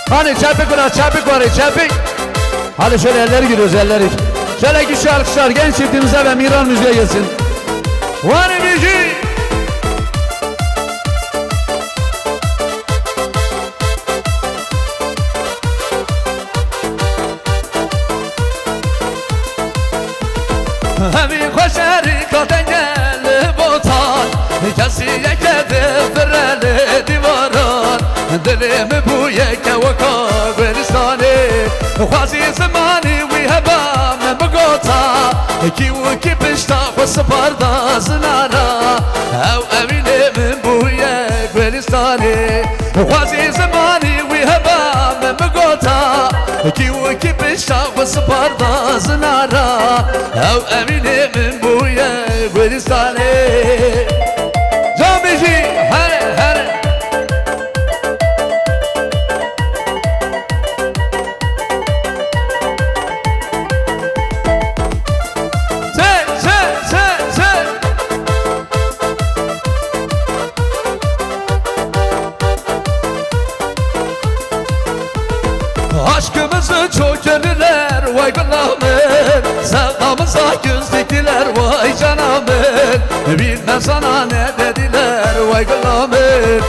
Hani çepik var, çepik var, çepik. Hadi şöyle elleri giriyoruz, elleri. Şöyle güçlü alkışlar genç çiftimize ve Miran müziğe gelsin. Vani müziği. Hemi koşarı katengeli botan Kesiye kedi fireli divaran Dilimi bu yeke vaka Gülistani Khwazi zamani vi heba men bugota Ki u ki pişta Khwa sıparda zinara Ev evinim bu yek Gülistani Khwazi zamani vi heba men bugota Ki u ki pişta Khwa sıparda zinara Ev evinim bu yek Gülistani Cambiji hele hele Aşkımızı çok övüler vay gülahmet Sevdamıza göz diktiler vay canamın Bilmem sana ne dediler vay gülahmet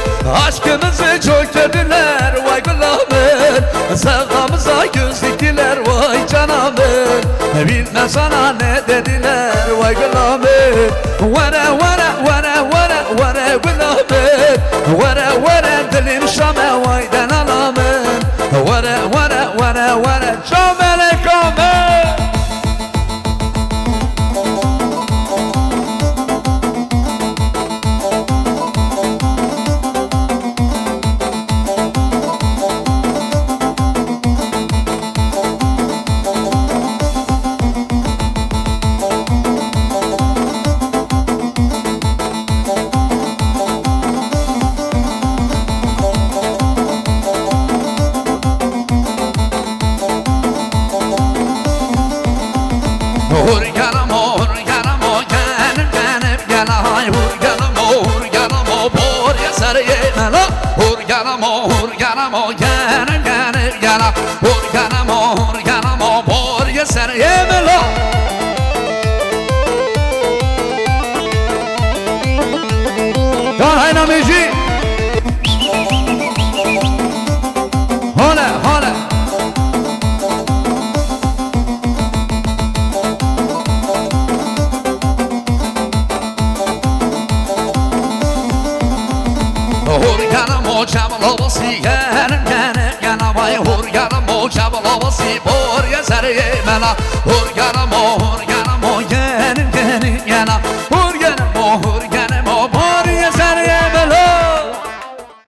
Aşkımızı çok övüler vay gülahmet Sevdamıza göz diktiler vay canamın Bilmem sana ne dediler vay gülahmet Vere vere vere vere vere gülahmet Vere vere dilim şame vayden alamın Vere vere vere vere şamele kame Sen yemelo Kan hayna müziği Hole hole Hurganım o çabal olası yerim gene Gene vay hurganım o çabal olası Bor yeser yemela Hurganım